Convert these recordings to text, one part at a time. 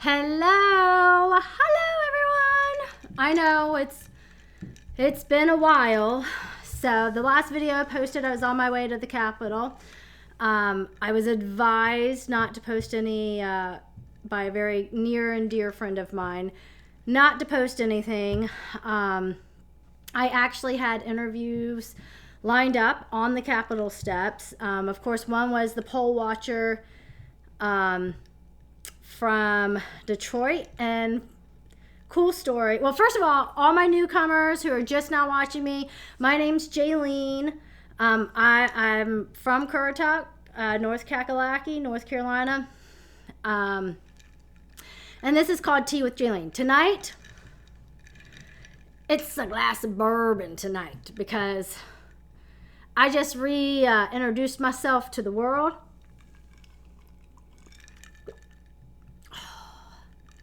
Hello everyone. I know it's been a while. So the last video I posted, I was on my way to the Capitol. I was advised not to post any by a very near and dear friend of mine, not to post anything. I actually had interviews lined up on the Capitol steps. Of course, one was the poll watcher from Detroit, and cool story. Well, first of all my newcomers who are just now watching me, my name's Jaylene. I'm from Currituck, North Kakalaki, North Carolina. And this is called Tea with Jaylene. Tonight, it's a glass of bourbon tonight because I just introduced myself to the world.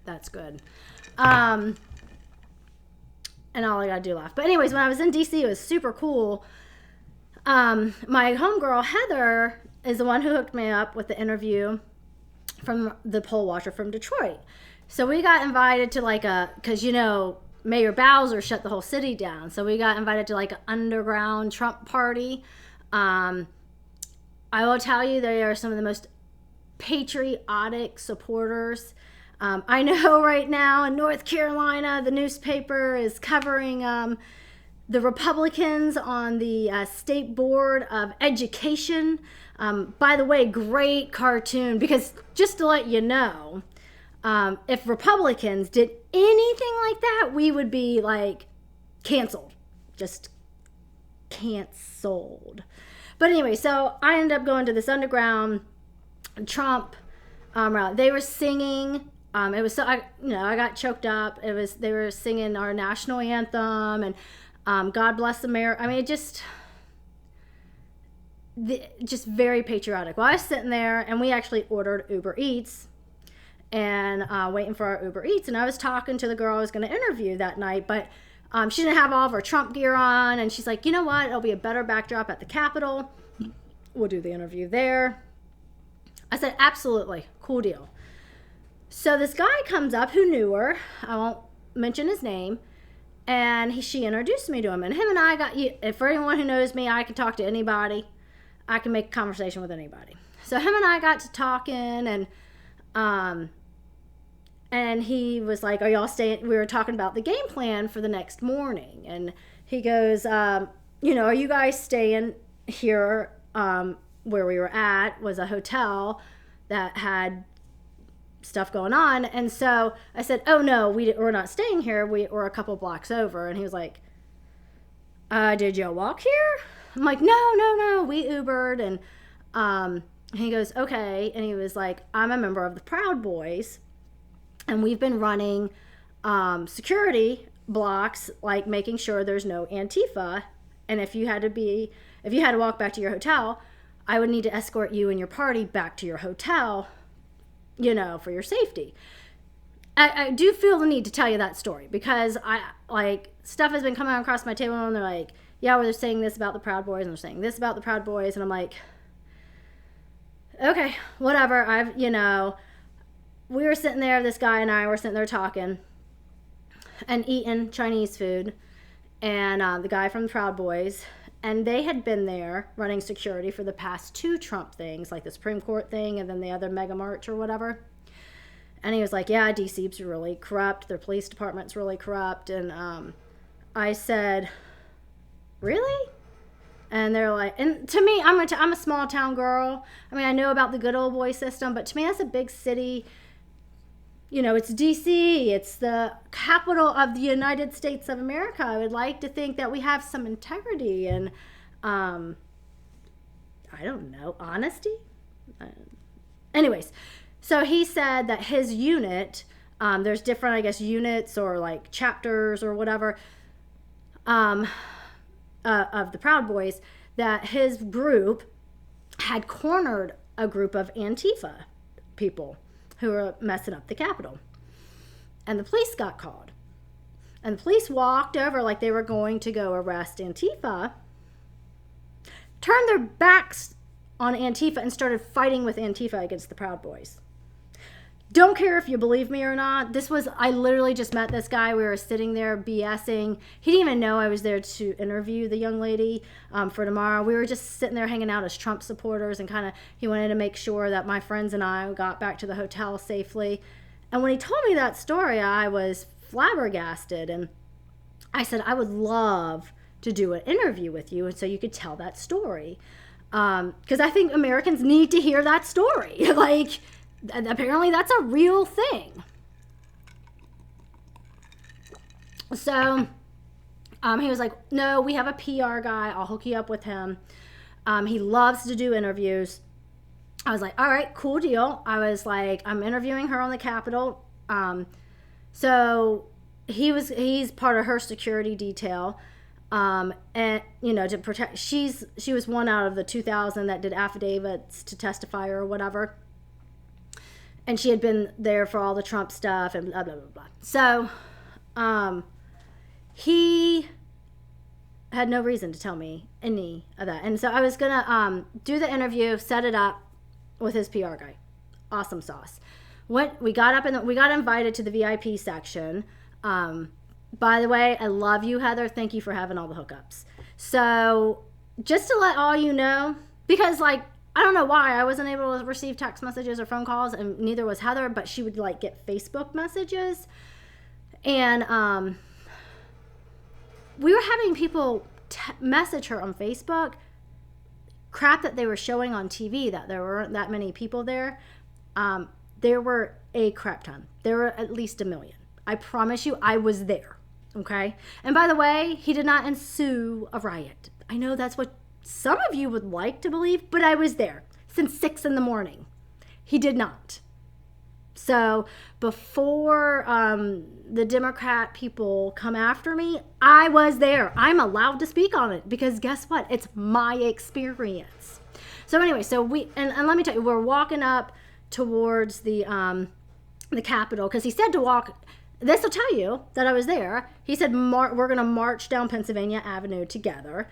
That's good. And all I gotta do laugh. But anyways, when I was in DC, it was super cool. My homegirl Heather is the one who hooked me up with the interview from the poll watcher from Detroit. So we got invited to because Mayor Bowser shut the whole city down. So we got invited to an underground Trump party. I will tell you, they are some of the most patriotic supporters. I know right now in North Carolina, the newspaper is covering the Republicans on the State Board of Education. By the way, great cartoon, because just to let you know, if Republicans did anything like that, we would be canceled. Just canceled. But anyway, so I ended up going to this underground Trump rally. They were singing. It was so I got choked up. They were singing our national anthem and God Bless America. I mean, just very patriotic. Well, I was sitting there, and we actually ordered Uber Eats and waiting for our Uber Eats. And I was talking to the girl I was going to interview that night, but she didn't have all of her Trump gear on. And she's like, you know what? It'll be a better backdrop at the Capitol. We'll do the interview there. I said, absolutely. Cool deal. So this guy comes up who knew her. I won't mention his name. And she introduced me to him. And him and I for anyone who knows me, I can talk to anybody. I can make a conversation with anybody. So him and I got to talking, and he was like, are y'all staying? We were talking about the game plan for the next morning. And he goes, are you guys staying here? Where we were at was a hotel that had stuff going on. And so I said, oh no, we're not staying here. We're a couple blocks over. And he was like, did you walk here? I'm like, no, we Ubered. And he goes, okay. And he was like, I'm a member of the Proud Boys, and we've been running security blocks, making sure there's no Antifa. And if you had to walk back to your hotel, I would need to escort you and your party back to your hotel, for your safety. I do feel the need to tell you that story because stuff has been coming across my table, and they're like, yeah, they're saying this about the Proud Boys, and they're saying this about the Proud Boys. And I'm like, okay, whatever. We were sitting there, this guy and I were sitting there talking and eating Chinese food, and the guy from the Proud Boys, and they had been there running security for the past 2 Trump things, like the Supreme Court thing and then the other mega march or whatever. And he was like, yeah, DC's really corrupt. Their police department's really corrupt. And I said, really? And they're like, and to me, I'm a small town girl. I mean, I know about the good old boy system, but to me, that's a big city. It's DC. It's the capital of the United States of America. I would like to think that we have some integrity and, I don't know, honesty. Anyways, so he said that his unit, there's different, I guess, units or chapters or whatever, of the Proud Boys, that his group had cornered a group of Antifa people who were messing up the Capitol. And the police got called. And the police walked over like they were going to go arrest Antifa, turned their backs on Antifa and started fighting with Antifa against the Proud Boys. don't care if you believe me or not. I literally just met this guy. We were sitting there BSing. He didn't even know I was there to interview the young lady for tomorrow. We were just sitting there hanging out as Trump supporters, and he wanted to make sure that my friends and I got back to the hotel safely. And when he told me that story, I was flabbergasted. And I said, I would love to do an interview with you, and so you could tell that story. Because I think Americans need to hear that story. Like, apparently that's a real thing. So he was like, no, we have a PR guy. I'll hook you up with him. He loves to do interviews. I was like, all right, cool deal. I was like, I'm interviewing her on the Capitol. So he's part of her security detail. And to protect, she was one out of the 2,000 that did affidavits to testify or whatever. And she had been there for all the Trump stuff and blah, blah, blah, blah. So, he had no reason to tell me any of that. And so I was going to do the interview, set it up with his PR guy. Awesome sauce. We got invited to the VIP section. By the way, I love you, Heather. Thank you for having all the hookups. So just to let all you know, because I don't know why I wasn't able to receive text messages or phone calls, and neither was Heather, but she would get Facebook messages. And we were having people message her on Facebook crap that they were showing on TV, that there weren't that many people there. There were a crap ton. There were at least 1 million. I promise you, I was there. Okay? And by the way, he did not ensue a riot. I know that's what some of you would like to believe, but I was there since 6 a.m. He did not. So before the Democrat people come after me, I was there. I'm allowed to speak on it because guess what? It's my experience. So anyway, and let me tell you, we're walking up towards the Capitol because he said to walk. This will tell you that I was there. He said we're going to march down Pennsylvania Avenue together.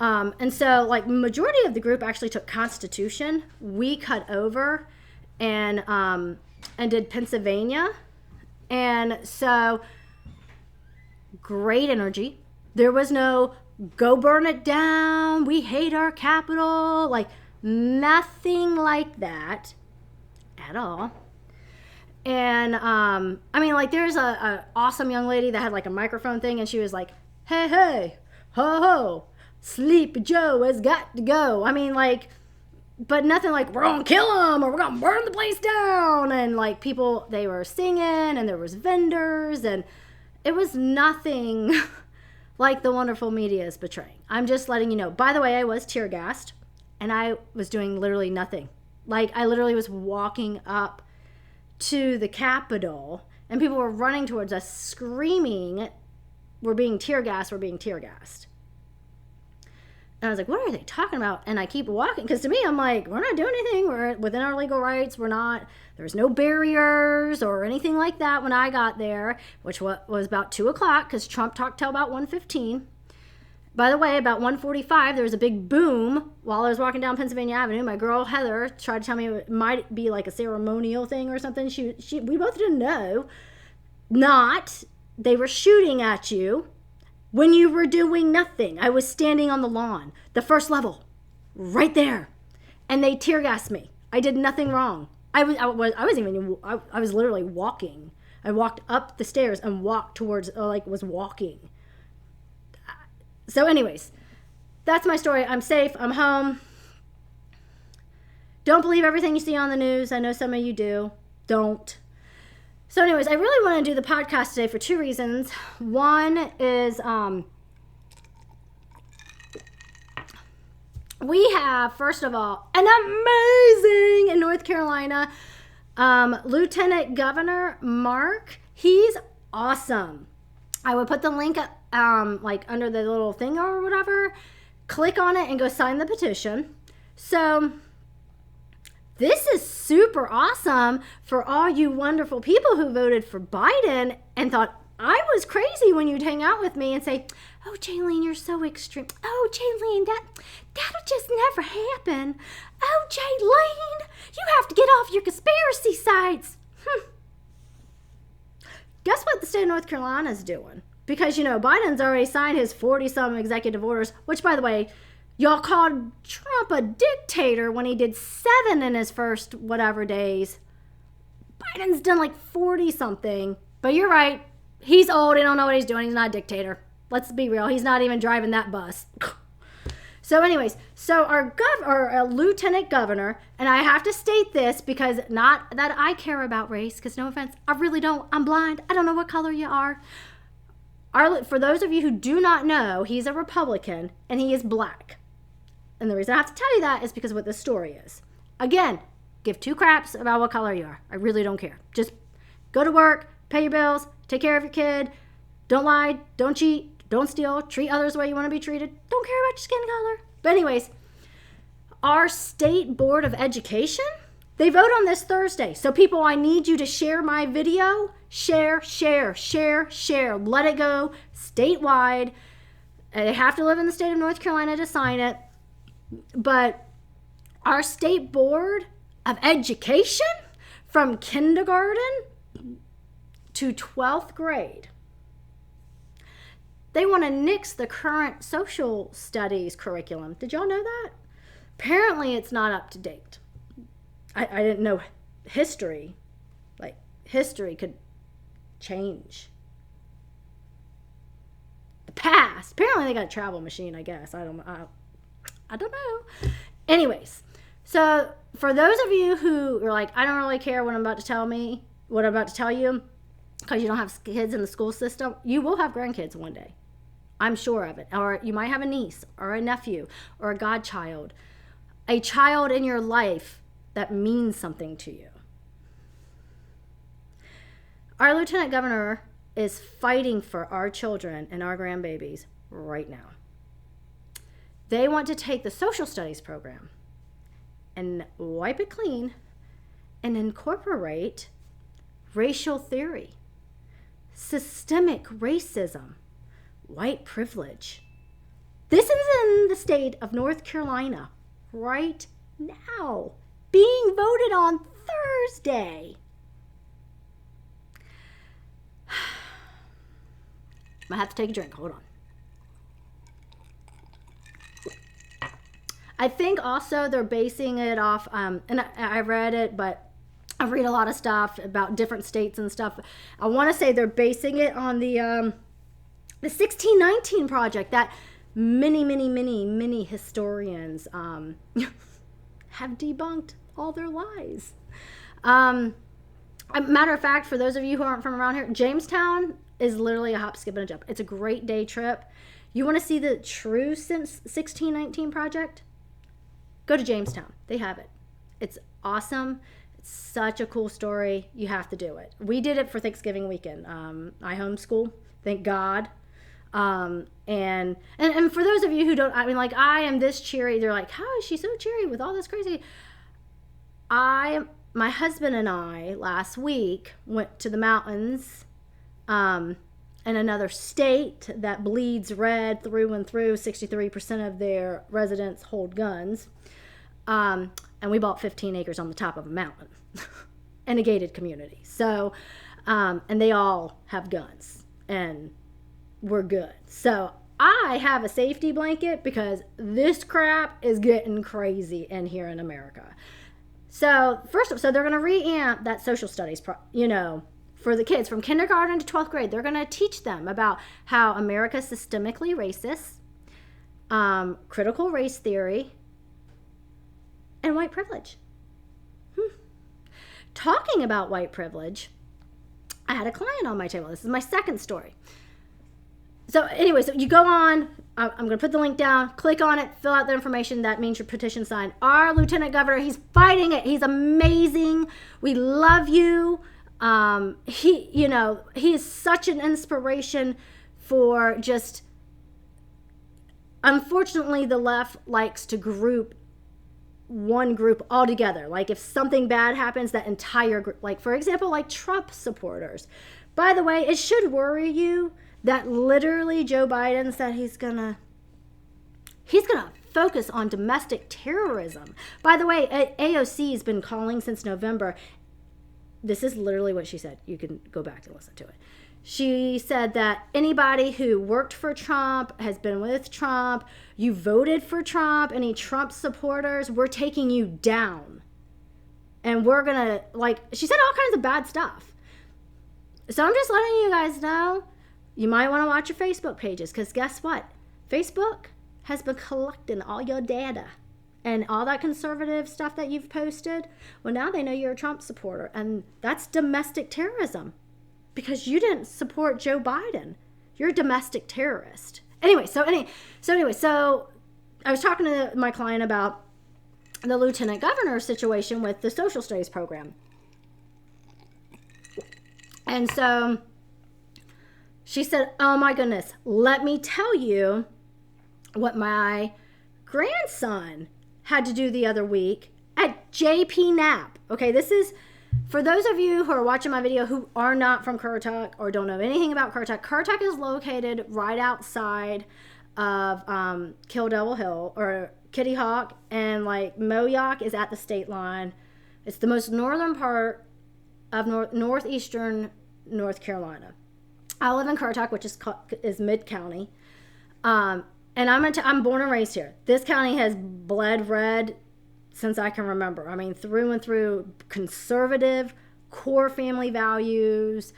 And so majority of the group actually took Constitution. We cut over and did Pennsylvania. And so great energy. There was no go burn it down. We hate our capital. Nothing like that at all. And there's a awesome young lady that had a microphone thing, and she was like, hey, ho ho, Sleepy Joe has got to go. But nothing we're gonna kill him or we're gonna burn the place down. And people, they were singing, and there was vendors, and it was nothing like the wonderful media is portraying. I'm just letting you know. By the way, I was tear gassed, and I was doing literally nothing. I literally was walking up to the Capitol, and people were running towards us screaming, we're being tear gassed. And I was like, what are they talking about? And I keep walking, because to me, I'm like, we're not doing anything. We're within our legal rights. There's no barriers or anything like that when I got there, which was about 2 o'clock, because Trump talked till about 1:15. By the way, about 1:45, there was a big boom while I was walking down Pennsylvania Avenue. My girl Heather tried to tell me it might be a ceremonial thing or something. We both didn't know. They were shooting at you when you were doing nothing. I was standing on the lawn, the first level, right there, and they tear gassed me. I did nothing wrong. I was literally walking. I walked up the stairs and walked towards, was walking. So anyways, that's my story. I'm safe. I'm home. Don't believe everything you see on the news. I know some of you do. Don't. So anyways, I really want to do the podcast today for 2 reasons. One is we have, first of all, an amazing in North Carolina Lieutenant Governor Mark. He's awesome. I would put the link under the little thing or whatever. Click on it and go sign the petition. So this is super awesome for all you wonderful people who voted for Biden and thought I was crazy when you'd hang out with me and say, oh, Jaylene, you're so extreme. Oh, Jaylene, that'll just never happen. Oh, Jaylene, you have to get off your conspiracy sites. Guess what the state of North Carolina is doing? Because, Biden's already signed his 40-some executive orders, which, by the way, y'all called Trump a dictator when he did 7 in his first whatever days. Biden's done like 40-something. But you're right. He's old. He don't know what he's doing. He's not a dictator. Let's be real. He's not even driving that bus. So anyways, our lieutenant governor, and I have to state this because not that I care about race, because no offense, I really don't. I'm blind. I don't know what color you are. For those of you who do not know, he's a Republican and he is black. And the reason I have to tell you that is because of what this story is. Again, give 2 craps about what color you are. I really don't care. Just go to work, pay your bills, take care of your kid. Don't lie, don't cheat, don't steal, treat others the way you want to be treated. Don't care about your skin color. But anyways, our state board of education, they vote on this Thursday. So people, I need you to share my video. Share. Let it go statewide. They have to live in the state of North Carolina to sign it. But our state board of education, from kindergarten to 12th grade, they want to nix the current social studies curriculum. Did y'all know that? Apparently it's not up to date. I didn't know history. Like, history could change. The past. Apparently they got a travel machine, I guess. I don't know. Anyways, so for those of you who are like, I don't really care what I'm about to tell you, because you don't have kids in the school system, you will have grandkids one day. I'm sure of it. Or you might have a niece or a nephew or a godchild. A child in your life that means something to you. Our lieutenant governor is fighting for our children and our grandbabies right now. They want to take the social studies program and wipe it clean and incorporate racial theory, systemic racism, white privilege. This is in the state of North Carolina right now, being voted on Thursday. I have to take a drink. Hold on. I think also they're basing it off, and I read it, but I read a lot of stuff about different states and stuff. I want to say they're basing it on the 1619 project that many historians have debunked all their lies. A matter of fact, for those of you who aren't from around here, Jamestown is literally a hop, skip, and a jump. It's a great day trip. You want to see the true 1619 project? Go to Jamestown. They have it. It's awesome. It's such a cool story. You have to do it. We did it for Thanksgiving weekend. I homeschool. Thank God. And for those of you who don't, I mean, like, I am this cheery. They're like, how is she so cheery with all this crazy? My husband and I last week went to the mountains, in another state that bleeds red through and through. 63% of their residents hold guns. And we bought 15 acres on the top of a mountain in a gated community. So, and they all have guns and we're good. So I have a safety blanket because this crap is getting crazy in here in America. So so they're going to reamp that social studies, for the kids from kindergarten to 12th grade. They're going to teach them about how America is systemically racist, critical race theory, and white privilege. Talking about white privilege, I had a client on my table. This is my second story. So anyway, so you go on, I'm going to put the link down, click on it, fill out the information. That means your petition signed. Our lieutenant governor, he's fighting it. He's amazing. We love you. He is such an inspiration for just, unfortunately, the left likes to group one group all together. Like if something bad happens, that entire group, like for example, like Trump supporters. By the way, it should worry you that literally Joe Biden said he's gonna focus on domestic terrorism. By the way, AOC has been calling since November. this is literally what she said. You can go back and listen to it. She said that anybody who worked for Trump, has been with Trump, you voted for Trump, any Trump supporters, we're taking you down. And we're going to, like, she said all kinds of bad stuff. So I'm just letting you guys know, you might want to watch your Facebook pages, because guess what? Facebook has been collecting all your data and all that conservative stuff that you've posted. Well, now they know you're a Trump supporter, and that's domestic terrorism, because you didn't support Joe Biden. You're a domestic terrorist. Anyway, so I was talking to my client about the lieutenant governor situation with the social studies program. And so she said, oh my goodness, let me tell you what my grandson had to do the other week at JP Knapp. Okay, this is for those of you who are watching my video who are not from Currituck or don't know anything about Currituck. Currituck is located right outside of Kill Devil Hill or Kitty Hawk, and like Moyock is at the state line. It's the most northern part of northeastern North Carolina. I live in Currituck, which is mid-county. And I'm born and raised here. This county has bled red since I can remember. I mean, through and through, conservative, core family values,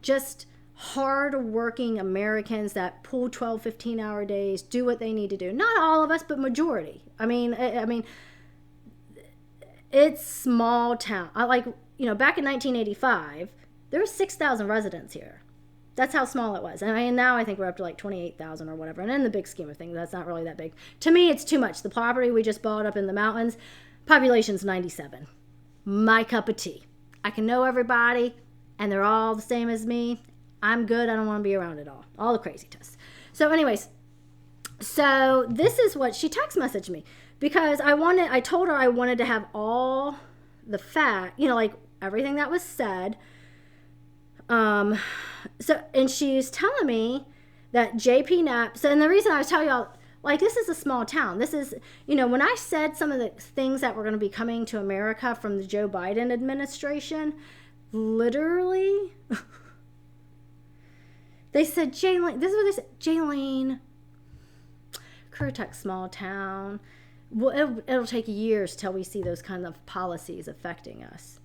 just hard-working Americans that pull 12, 15-hour days, do what they need to do. Not all of us, but majority. I mean, it's small town. Back in 1985, there were 6,000 residents here. That's how small it was. And now I think we're up to like 28,000 or whatever. And in the big scheme of things, that's not really that big. To me, it's too much. The property we just bought up in the mountains, population's 97. My cup of tea. I can know everybody, and they're all the same as me. I'm good. I don't want to be around it all the crazy tests. So anyways, so this is what she text messaged me, because I told her I wanted to have all the fact, like everything that was said. And she's telling me that JP Knapp, and the reason I was telling y'all, like, this is a small town. This is, when I said some of the things that were going to be coming to America from the Joe Biden administration, literally, they said, Jaylene, this is what they said, Jaylene, Currituck, small town. Well, it'll take years till we see those kind of policies affecting us.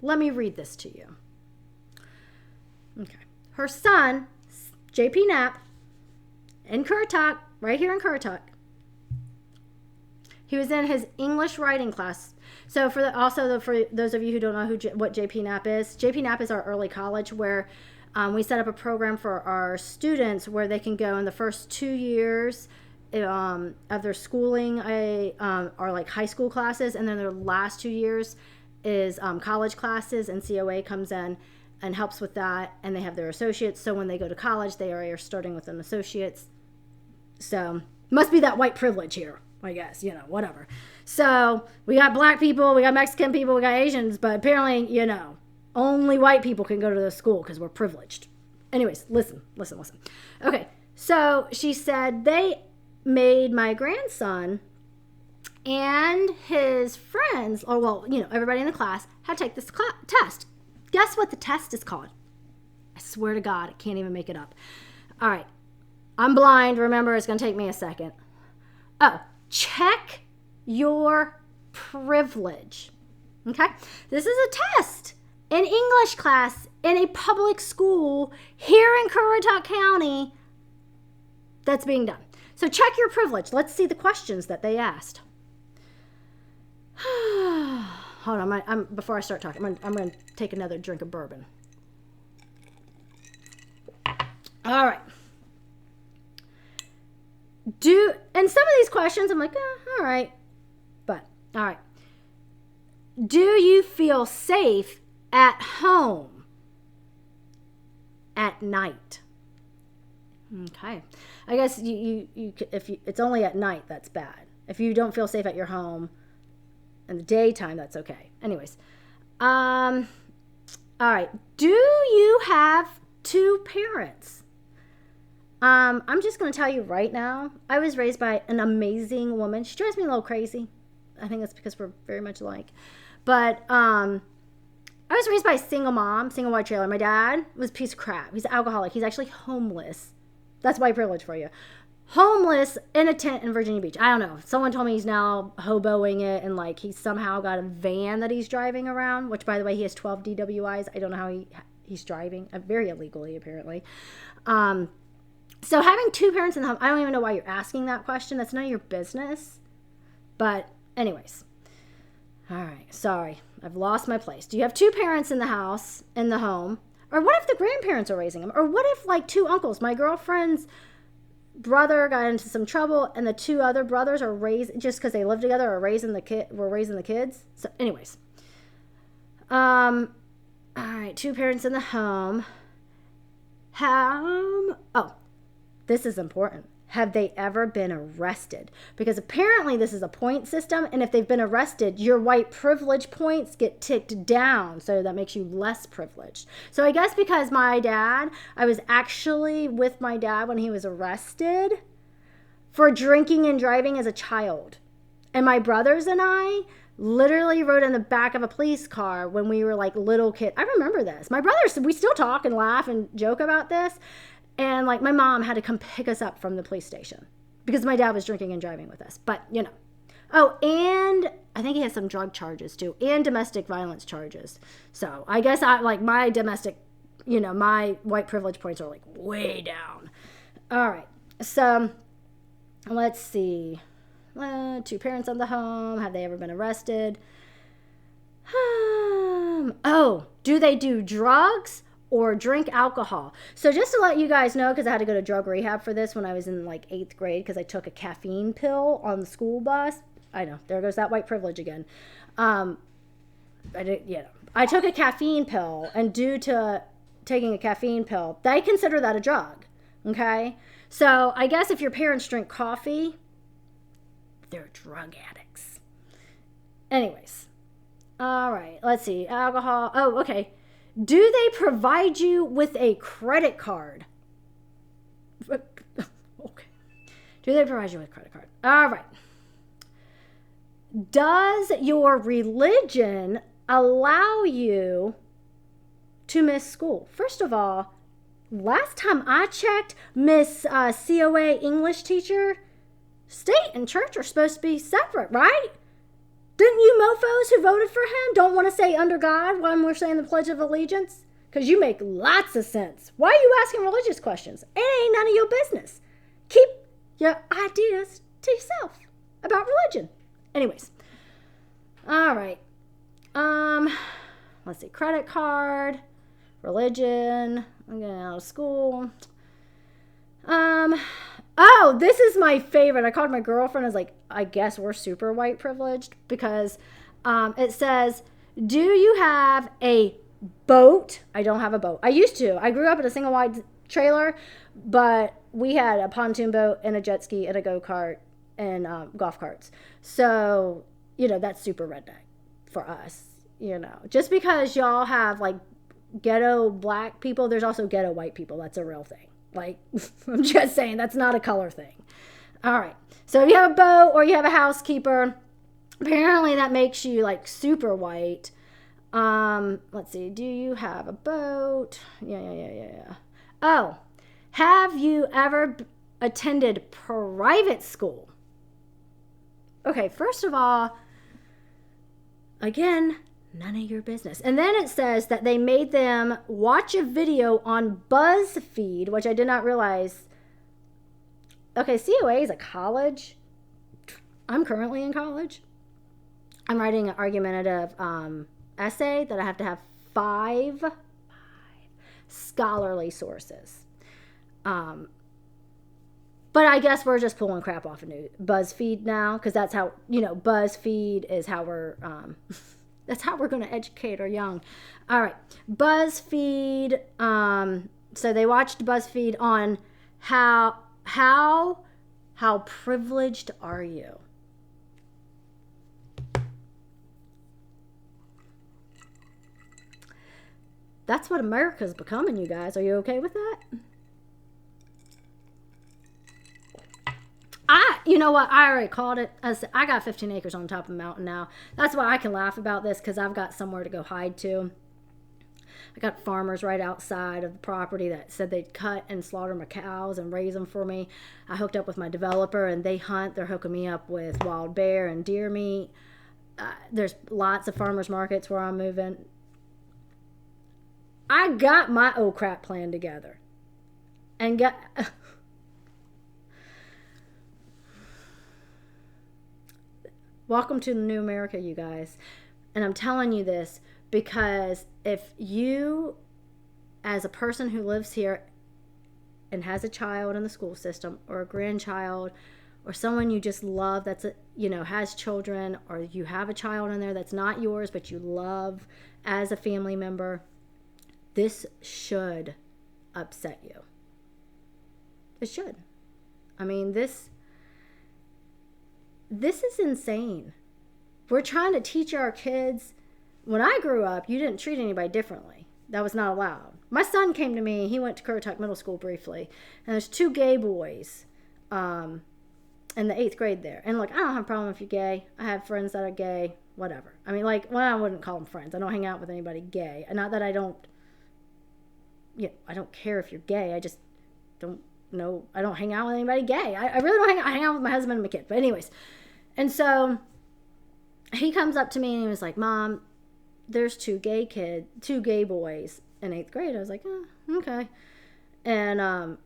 Let me read this to you. Okay. Her son, JP Knapp, in Currituck, right here in Currituck, he was in his English writing class. So for those of you who don't know what JP Knapp is our early college where we set up a program for our students where they can go in the first 2 years of their schooling are like high school classes, and then their last 2 years is college classes, and COA comes in and helps with that, and they have their associates. So when they go to college, they are starting with an associate's. So must be that white privilege here, I guess, whatever. So we got black people, we got Mexican people, we got Asians, but apparently, only white people can go to the school because we're privileged. Anyways, listen. Okay, so she said they made my grandson and his friends, everybody in the class, had to take this test. Guess what the test is called? I swear to God, I can't even make it up. All right. I'm blind. Remember, it's going to take me a second. Oh, check your privilege. Okay? This is a test in English class in a public school here in Currituck County that's being done. So check your privilege. Let's see the questions that they asked. Hold on, before I start talking, I'm going to take another drink of bourbon. All right. And some of these questions, I'm like, all right. But, all right. Do you feel safe at home at night? Okay. I guess if it's only at night, that's bad. If you don't feel safe at your home in the daytime, that's okay. Anyways. All right. Do you have two parents? I'm just going to tell you right now, I was raised by an amazing woman. She drives me a little crazy. I think that's because we're very much alike. But I was raised by a single mom, single white trailer. My dad was a piece of crap. He's an alcoholic. He's actually homeless. That's white privilege for you. Homeless in a tent in Virginia Beach. I don't know. Someone told me he's now hoboing it, and like he's somehow got a van that he's driving around, which by the way, he has 12 DWIs. I don't know how he's driving, very illegally apparently. So having two parents in the home, I don't even know why you're asking that question. That's none of your business. But anyways. All right. Sorry. I've lost my place. Do you have two parents in the house, in the home? Or what if the grandparents are raising them? Or what if like two uncles? My girlfriend's brother got into some trouble and the two other brothers are raised just because they live together or raising the kids. So anyways. All right. Two parents in the home. This is important. Have they ever been arrested? Because apparently this is a point system, and if they've been arrested, your white privilege points get ticked down, so that makes you less privileged. So I guess because I was actually with my dad when he was arrested for drinking and driving as a child. And my brothers and I literally rode in the back of a police car when we were like little kids. I remember this. My brothers, we still talk and laugh and joke about this. And like my mom had to come pick us up from the police station because my dad was drinking and driving with us. But, you know. Oh, and I think he has some drug charges too and domestic violence charges. So I guess my domestic, my white privilege points are like way down. All right. So let's see. Two parents in the home. Have they ever been arrested? Do they do drugs or drink alcohol? So just to let you guys know, because I had to go to drug rehab for this when I was in like 8th grade because I took a caffeine pill on the school bus. I know, there goes that white privilege again. I took a caffeine pill, and due to taking a caffeine pill, they consider that a drug. Okay? So I guess if your parents drink coffee, they're drug addicts. Anyways. All right, let's see. Alcohol. Oh, okay. Do they provide you with a credit card? Okay. Do they provide you with a credit card? All right. Does your religion allow you to miss school? First of all, last time I checked, Miss COA English teacher, state and church are supposed to be separate, right? Didn't you mofos who voted for him don't want to say under God when we're saying the Pledge of Allegiance? Because you make lots of sense. Why are you asking religious questions? It ain't none of your business. Keep your ideas to yourself about religion. Anyways. All right. Let's see. Credit card. Religion. I'm getting out of school. Oh, this is my favorite. I called my girlfriend. I was like, I guess we're super white privileged because it says, do you have a boat? I don't have a boat. I used to. I grew up in a single wide trailer, but we had a pontoon boat and a jet ski and a go-kart and golf carts. So, that's super redneck for us, Just because y'all have like ghetto black people, there's also ghetto white people. That's a real thing. Like, I'm just saying, that's not a color thing. All right. So if you have a boat or you have a housekeeper, apparently that makes you like super white. Let's see. Do you have a boat? Yeah. Oh, have you ever attended private school? Okay, first of all, again, none of your business. And then it says that they made them watch a video on BuzzFeed, which I did not realize. Okay, COA is a college. I'm currently in college. I'm writing an argumentative essay that I have to have five scholarly sources. But I guess we're just pulling crap off of BuzzFeed now, because that's how, BuzzFeed is how we're... That's how we're going to educate our young. All right. BuzzFeed. So they watched BuzzFeed on how privileged are you? That's what America's becoming, you guys. Are you okay with that? you know what? I already called it. I got 15 acres on top of a mountain now. That's why I can laugh about this, because I've got somewhere to go hide to. I got farmers right outside of the property that said they'd cut and slaughter my cows and raise them for me. I hooked up with my developer, and they hunt. They're hooking me up with wild bear and deer meat. There's lots of farmers markets where I'm moving. I got my oh crap plan together. And got... Welcome to the new America, you guys. And I'm telling you this because if you, as a person who lives here and has a child in the school system, or a grandchild, or someone you just love that's has children, or you have a child in there that's not yours but you love as a family member, this should upset you. It should. I mean, this is insane. We're trying to teach our kids. When I grew up, you didn't treat anybody differently. That was not allowed. My son came to me. He went to Currituck Middle School briefly. And there's 2 gay boys in the 8th grade there. And look, I don't have a problem if you're gay. I have friends that are gay, whatever. I mean, I wouldn't call them friends. I don't hang out with anybody gay. And not that I don't care if you're gay. I just don't know. I don't hang out with anybody gay. I really don't I hang out with my husband and my kid. But anyways. And so he comes up to me and he was like, Mom, there's 2 gay boys in 8th grade. I was like, oh, okay. And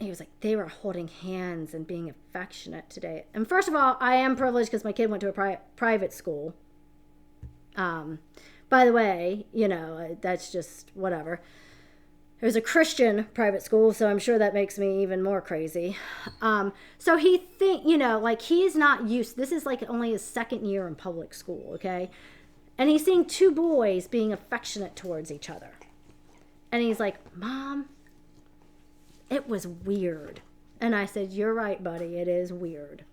he was like, they were holding hands and being affectionate today. And first of all, I am privileged because my kid went to a private school. By the way, that's just whatever. It was a Christian private school, so I'm sure that makes me even more crazy. So he he's not used. This is like only his 2nd year in public school, okay? And he's seeing 2 boys being affectionate towards each other. And he's like, Mom, it was weird. And I said, you're right, buddy, it is weird.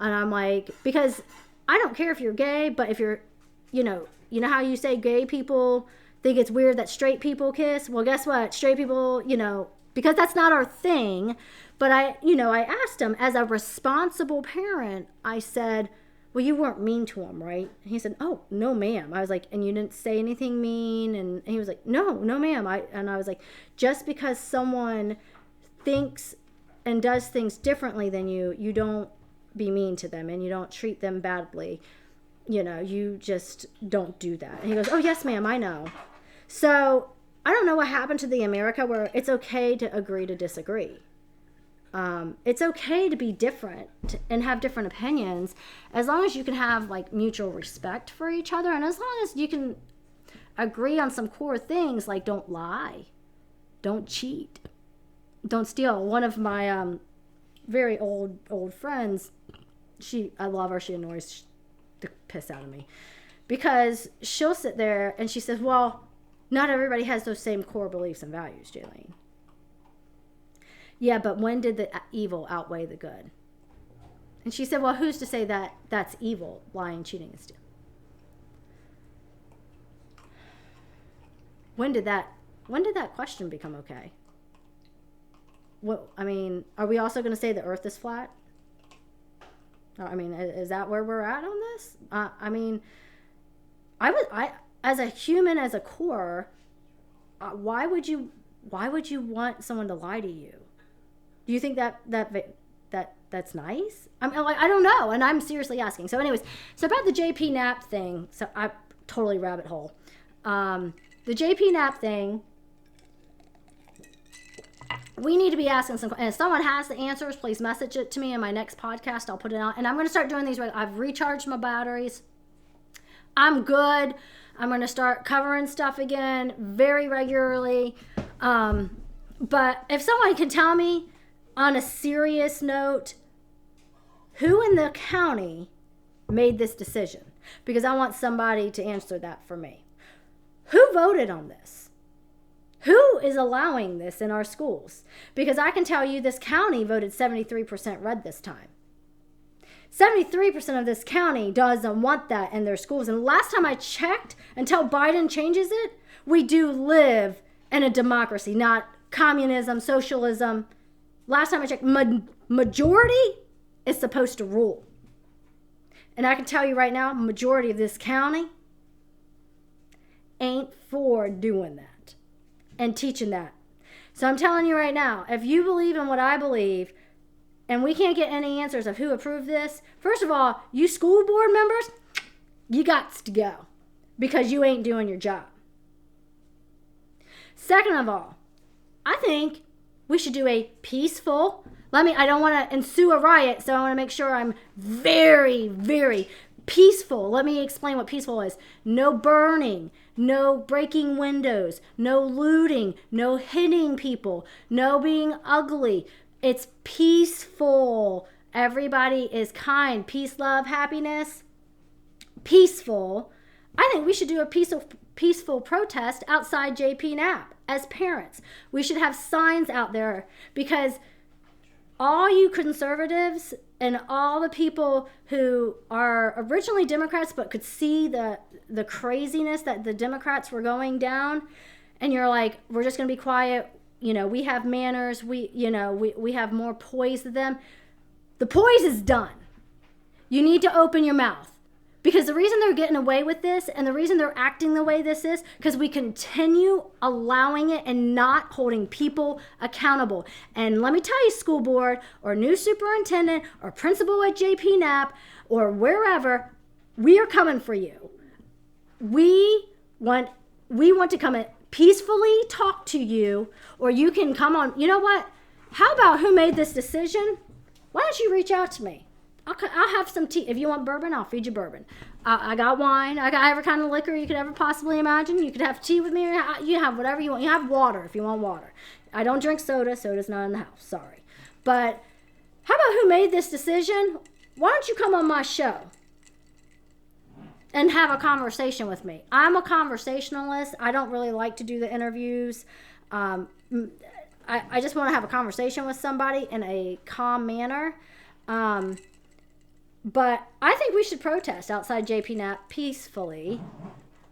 And I'm like, because I don't care if you're gay, but if you're, you know how you say gay people think it's weird that straight people kiss? Well, guess what? Straight people, because that's not our thing. But I asked him, as a responsible parent, I said, well, you weren't mean to him, right? And he said, oh, no, ma'am. I was like, and you didn't say anything mean? And he was like, no, ma'am. I was like, just because someone thinks and does things differently than you don't be mean to them and you don't treat them badly. You just don't do that. And he goes, oh, yes, ma'am, I know. So I don't know what happened to the America where it's okay to agree to disagree. It's okay to be different and have different opinions, as long as you can have mutual respect for each other, and as long as you can agree on some core things like don't lie, don't cheat, don't steal. One of my very old friends, I love her. She annoys the piss out of me because she'll sit there and she says, well, not everybody has those same core beliefs and values, Jaylene. Yeah, but when did the evil outweigh the good? And she said, well, who's to say that that's evil, lying, cheating, and stealing? When did that question become okay? Are we also going to say the earth is flat? Is that where we're at on this? I as a human, as a core, why would you want someone to lie to you? Do you think that's nice? I don't know, and I'm seriously asking. So anyways, so about the JP Knapp thing, so I totally rabbit hole. The JP Knapp thing, we need to be asking some, and if someone has the answers, please message it to me in my next podcast. I'll put it out, and I'm going to start doing these. I've recharged my batteries. I'm good. I'm going to start covering stuff again very regularly. But if someone can tell me on a serious note, who in the county made this decision? Because I want somebody to answer that for me. Who voted on this? Who is allowing this in our schools? Because I can tell you this county voted 73% red this time. 73% of this county doesn't want that in their schools. And last time I checked, until Biden changes it, we do live in a democracy, not communism, socialism. Last time I checked, majority is supposed to rule. And I can tell you right now, majority of this county ain't for doing that and teaching that. So I'm telling you right now, if you believe in what I believe, and we can't get any answers of who approved this, first of all, you school board members, you got to go because you ain't doing your job. Second of all, I think we should do a peaceful, I don't want to ensue a riot, so I want to make sure I'm very, very peaceful. Let me explain what peaceful is. No burning, no breaking windows, no looting, no hitting people, no being ugly. It's peaceful. Everybody is kind. Peace, love, happiness. Peaceful. I think we should do a peaceful protest outside JP Knapp as parents. We should have signs out there because all you conservatives and all the people who are originally Democrats but could see the craziness that the Democrats were going down, and you're like, we're just going to be quiet. We have manners. We have more poise than them. The poise is done. You need to open your mouth. Because the reason they're getting away with this and the reason they're acting the way this is because we continue allowing it and not holding people accountable. And let me tell you, school board or new superintendent or principal at JP Knapp or wherever, we are coming for you. We want to come and peacefully talk to you, or you can come on. You know what? How about who made this decision? Why don't you reach out to me? I'll have some tea. If you want bourbon, I'll feed you bourbon. I got wine. I got every kind of liquor you could ever possibly imagine. You could have tea with me. You have whatever you want. You have water if you want water. I don't drink soda. Soda's not in the house. Sorry. But how about who made this decision? Why don't you come on my show and have a conversation with me? I'm a conversationalist. I don't really like to do the interviews. I just want to have a conversation with somebody in a calm manner. But I think we should protest outside JP Knapp peacefully.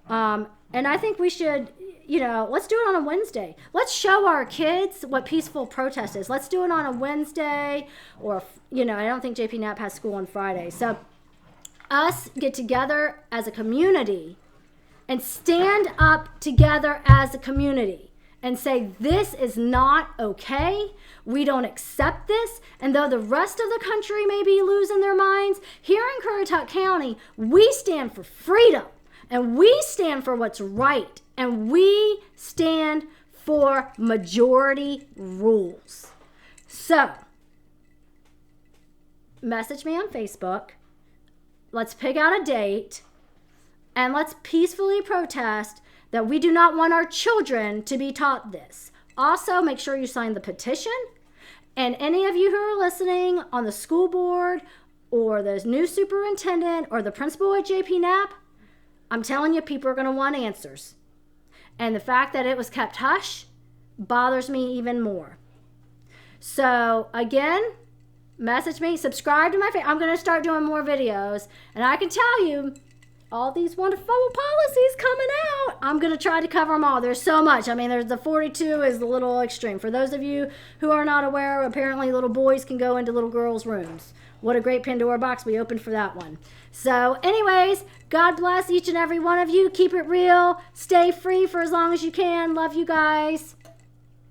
And I think we should, let's do it on a Wednesday. Let's show our kids what peaceful protest is. Let's do it on a Wednesday or, I don't think JP Knapp has school on Friday. So us get together as a community and stand up together as a community and say, this is not okay. We don't accept this. And though the rest of the country may be losing their minds, here in Currituck County, we stand for freedom and we stand for what's right and we stand for majority rules. So, message me on Facebook. Let's pick out a date and let's peacefully protest that we do not want our children to be taught this. Also, make sure you sign the petition. And any of you who are listening on the school board or the new superintendent or the principal at JP Knapp, I'm telling you, people are going to want answers. And the fact that it was kept hush bothers me even more. So, again, message me, subscribe to my page. I'm going to start doing more videos. And I can tell you, all these wonderful policies coming out. I'm going to try to cover them all. There's so much. There's the 42 is a little extreme. For those of you who are not aware, apparently little boys can go into little girls' rooms. What a great Pandora box we opened for that one. So anyways, God bless each and every one of you. Keep it real. Stay free for as long as you can. Love you guys.